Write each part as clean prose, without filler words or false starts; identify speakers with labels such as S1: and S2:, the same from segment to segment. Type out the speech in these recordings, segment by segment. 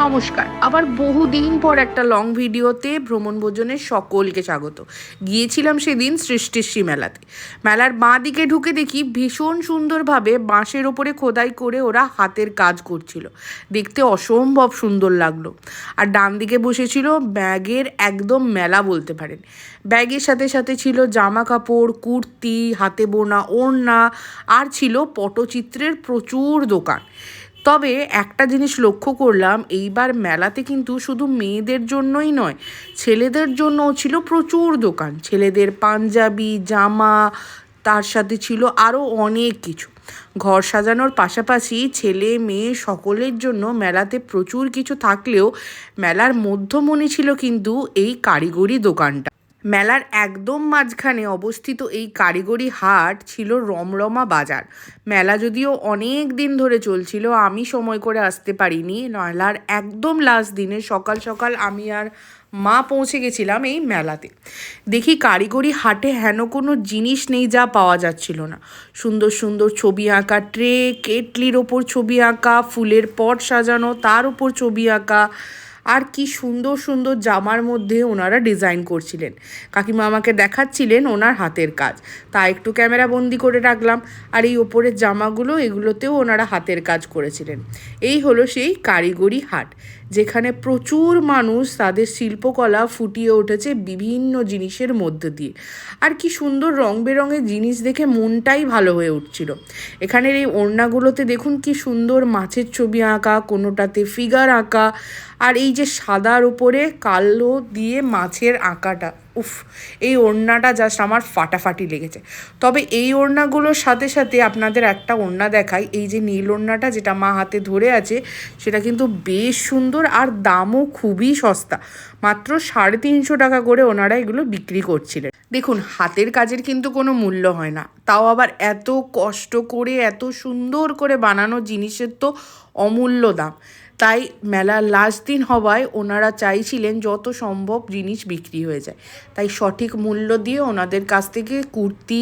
S1: নমস্কার, আবার বহুদিন পর একটা লং ভিডিওতে ভ্রমণ ভোজনের সকলকে স্বাগত। গিয়েছিলাম সেদিন সৃষ্টিশ্রী মেলাতে। মেলার বাঁ দিকে ঢুকে দেখি ভীষণ সুন্দরভাবে বাঁশের ওপরে খোদাই করে ওরা হাতের কাজ করছিল। দেখতে অসম্ভব সুন্দর লাগলো। আর ডান দিকে বসেছিল ব্যাগের একদম মেলা বলতে পারেন। ব্যাগের সাথে সাথে ছিল জামা কাপড়, কুর্তি, হাতে বোনা ওড়না, আর ছিল পটচিত্রের প্রচুর দোকান। তবে একটা জিনিস লক্ষ্য করলাম, এইবার মেলাতে কিন্তু শুধু মেয়েদের জন্যই নয়, ছেলেদের জন্যও ছিল প্রচুর দোকান। ছেলেদের পাঞ্জাবি, জামা, তার সাথে ছিল আরও অনেক কিছু। ঘর সাজানোর পাশাপাশি ছেলে মেয়ে সকলের জন্য মেলাতে প্রচুর কিছু থাকলেও মেলার মধ্যমণি ছিল কিন্তু এই কারিগরি দোকানটা। মেলার একদম মাঝখানে অবস্থিত এই কারিগরি হাট ছিল রমরমা বাজার। মেলা যদিও অনেক দিন ধরে চলছিল, আমি সময় করে আসতে পারিনি। মেলার একদম লাস্ট দিনে সকাল সকাল আমি আর মা পৌঁছে গেছিলাম এই মেলাতে। দেখি কারিগরি হাটে হেন কোনো জিনিস নেই যা পাওয়া যাচ্ছিল না। সুন্দর সুন্দর ছবি আঁকা ট্রে, কেটলির ওপর ছবি আঁকা, ফুলের পট সাজানো তার ওপর ছবি আঁকা, আর কি সুন্দর সুন্দর জামার মধ্যে ওনারা ডিজাইন করছিলেন। কাকিমা আমাকে দেখাচ্ছিলেন ওনার হাতের কাজ, তা একটু ক্যামেরা বন্দি করে রাখলাম। আর এই ওপরের জামাগুলো, এগুলোতেও ওনারা হাতের কাজ করেছিলেন। এই হলো সেই কারিগরি হাট, যেখানে প্রচুর মানুষ তাদের শিল্পকলা ফুটিয়ে উঠেছে বিভিন্ন জিনিসের মধ্যে দিয়ে। আর কি সুন্দর রং বেরঙের জিনিস দেখে মনটাই ভালো হয়ে উঠছিল। এখানের এই ওড়নাগুলোতে দেখুন কি সুন্দর মাছের ছবি আঁকা, কোনোটাতে ফিগার আঁকা, আর এই যে সাদার উপরে কালো দিয়ে মাছের আঁকাটা, উফ, এই ওড়নাটা জাস্ট আমার ফাটাফাটি লেগেছে। তবে এই ওড়নাগুলোর সাথে সাথে আপনাদের একটা ওড়না দেখাই। এই যে নীল ওড়নাটা যেটা মা হাতে ধরে আছে, সেটা কিন্তু বেশ সুন্দর আর দামও খুবই সস্তা। মাত্র 350 টাকা করে ওনারা এগুলো বিক্রি করছিলেন। দেখুন, হাতের কাজের কিন্তু কোনো মূল্য হয় না, তাও আবার এত কষ্ট করে এত সুন্দর করে বানানো জিনিসের তো অমূল্য দাম। তাই মেলার লাস্ট দিন হওয়ায় ওনারা চাইছিলেন যত সম্ভব জিনিস বিক্রি হয়ে যায়। তাই সঠিক মূল্য দিয়ে ওনাদের কাছ থেকে কুর্তি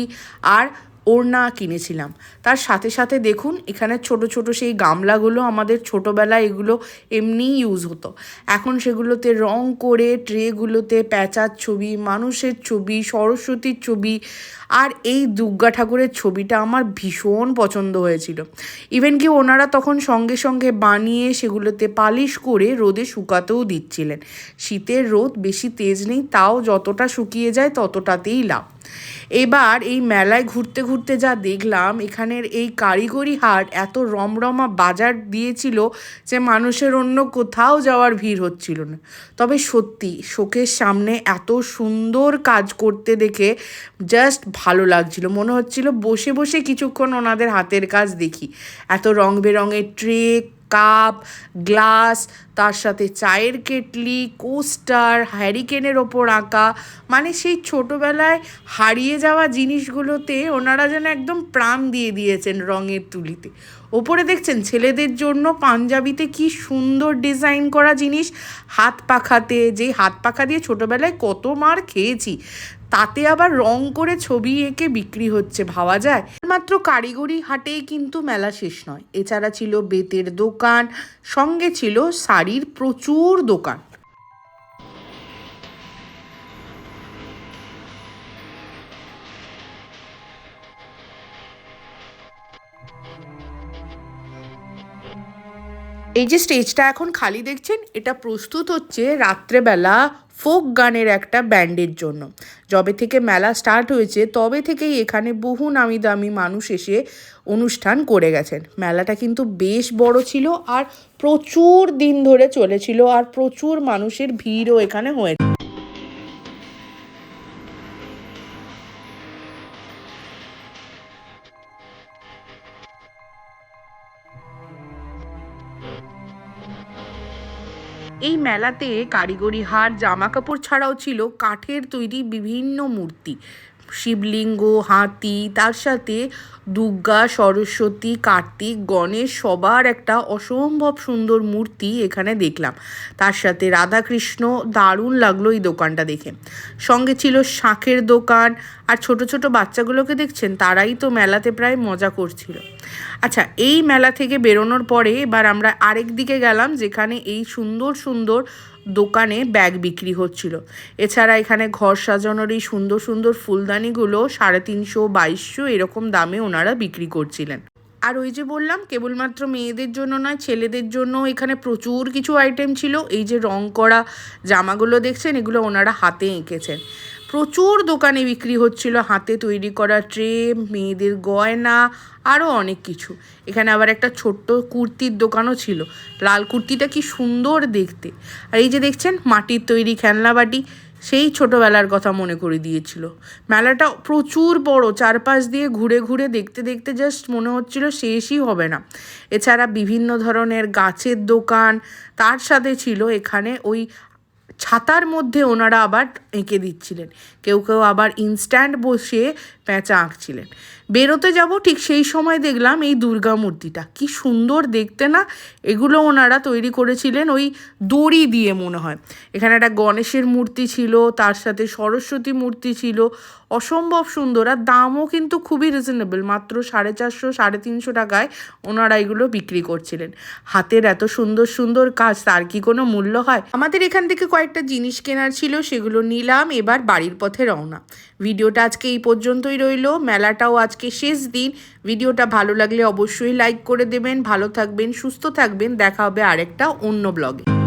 S1: আর ওড়না কিনেছিলাম। তার সাথে সাথে দেখুন এখানে ছোট ছোট সেই গামলাগুলো, আমাদের ছোটোবেলায় এগুলো এমনিই ইউজ হতো। এখন সেগুলোতে রং করে ট্রেগুলোতে প্যাঁচার ছবি, মানুষের ছবি, সরস্বতীর ছবি, আর এই দুর্গা ঠাকুরের ছবিটা আমার ভীষণ পছন্দ হয়েছিল। ইভেন কি ওনারা তখন সঙ্গে সঙ্গে বানিয়ে সেগুলোতে পালিশ করে রোদে শুকাতেও দিচ্ছিলেন। শীতের রোদ বেশি তেজ নেই, তাও যতটা শুকিয়ে যায় ততটাতেই লাভ। এবার এই মেলায় ঘুরতে ঘুরতে যা দেখলাম, এখানের এই কারিগরি হাট এত রমরমা বাজার দিয়েছিল যে মানুষের অন্য কোথাও যাওয়ার ভিড় হচ্ছিল না। তবে সত্যি চোখের সামনে এত সুন্দর কাজ করতে দেখে জাস্ট ভালো লাগছিল। মনে হচ্ছিল বসে বসে কিছুক্ষণ ওনাদের হাতের কাজ দেখি। এত রং বেরঙের ট্রে, কাপ, গ্লাস, তার সাথে চায়ের কেটলি, কোস্টার, হ্যারিকেনের ওপর আঁকা, মানে সেই ছোটোবেলায় হারিয়ে যাওয়া জিনিসগুলোতে ওনারা যেন একদম প্রাণ দিয়ে দিয়েছেন রঙের তুলিতে। ওপরে দেখছেন ছেলেদের জন্য পাঞ্জাবিতে কি সুন্দর ডিজাইন করা জিনিস, হাত পাখাতে, যেই হাত পাখা দিয়ে ছোটোবেলায় কত মার খেয়েছি, তাতে আবার রং করে ছবি এঁকে বিক্রি হচ্ছে, ভাবা যায়। মাত্র কারিগরি হাটেই কিন্তু মেলা শেষ নয়, এছাড়া ছিল বেতের দোকান, সঙ্গে ছিল শাড়ির প্রচুর দোকান। এই যে স্টেজটা এখন খালি দেখছেন, এটা প্রস্তুত হচ্ছে রাত্রেবেলা ফোক গানের একটা ব্যান্ডের জন্য। যবে থেকে মেলা স্টার্ট হয়েছে তবে থেকেই এখানে বহু নামি দামি মানুষ এসে অনুষ্ঠান করে গেছেন। মেলাটা কিন্তু বেশ বড় ছিল আর প্রচুর দিন ধরে চলেছিল, আর প্রচুর মানুষের ভিড়ও এখানে হয়েছে। এই মেলাতে কারিগরি হার, জামা কাপড় ছাড়াও ছিল কাঠের তৈরি বিভিন্ন মূর্তি, শিবলিঙ্গ, হাতি, তার সাথে দুর্গা, সরস্বতী, কার্তিক, গণেশ, সবার একটা অসম্ভব সুন্দর মূর্তি এখানে দেখলাম। তার সাথে রাধাকৃষ্ণ, দারুণ লাগলো এই দোকানটা দেখে। সঙ্গে ছিল শাঁখের দোকান, আর ছোট ছোট বাচ্চাগুলোকে দেখছেন, তারাই তো মেলাতে প্রায় মজা করছিল। আচ্ছা, এই মেলা থেকে বেরোনোর পরে এবার আমরা আরেক দিকে গেলাম, যেখানে এই সুন্দর সুন্দর দোকানে ব্যাগ বিক্রি হচ্ছিল। এছাড়া এখানে ঘর সাজানোর এই সুন্দর সুন্দর ফুলদানিগুলো 350, 2200 এরকম দামে ওনারা বিক্রি করছিলেন। আর ওই যে বললাম, কেবলমাত্র মেয়েদের জন্য নয়, ছেলেদের জন্য এখানে প্রচুর কিছু আইটেম ছিল। এই যে রং করা জামাগুলো দেখছেন, এগুলো ওনারা হাতে এঁকেছেন। প্রচুর দোকানে বিক্রি হচ্ছিল হাতে তৈরি করা ট্রে, মেয়েদের গয়না, আরও অনেক কিছু। এখানে আবার একটা ছোট্ট কুর্তির দোকানও ছিল। লাল কুর্তিটা কি সুন্দর দেখতে। আর এই যে দেখছেন মাটির তৈরি খেলনাবাটি, সেই ছোটোবেলার কথা মনে করে দিয়েছিল। মেলাটা প্রচুর বড়, চারপাশ দিয়ে ঘুরে ঘুরে দেখতে দেখতে জাস্ট মনে হচ্ছিল শেষই হবে না। এছাড়া বিভিন্ন ধরনের গাছের দোকান, তার সাথে ছিল এখানে ওই ছাতার মধ্যে ওনারা আবার এঁকে দিচ্ছিলেন। কেউ কেউ আবার ইনস্ট্যান্ট বসে প্যাঁচা আঁকছিলেন। বেরোতে যাব ঠিক সেই সময় দেখলাম এই দুর্গা মূর্তিটা, কি সুন্দর দেখতে না। এগুলো ওনারা তৈরি করেছিলেন ওই দড়ি দিয়ে মনে হয়। এখানে একটা গণেশের মূর্তি ছিল, তার সাথে সরস্বতী মূর্তি ছিল, অসম্ভব সুন্দর। আর দামও কিন্তু খুবই রিজনেবল, মাত্র 450, 350 টাকায় ওনারা এগুলো বিক্রি করছিলেন। হাতের এত সুন্দর সুন্দর কাজ, তার কি কোনো মূল্য হয়? আমাদের এখান থেকে কয়েকটা জিনিস কেনার ছিল, সেগুলো নিলাম। এবার বাড়ির পথে রওনা। ভিডিওটা আজকে এই পর্যন্তই রইল। মেলাটাও আজকে শেষ দিন। ভিডিওটা ভালো লাগলে অবশ্যই লাইক করে দেবেন। ভালো থাকবেন, সুস্থ থাকবেন। দেখা হবে আরেকটা অন্য ব্লগে।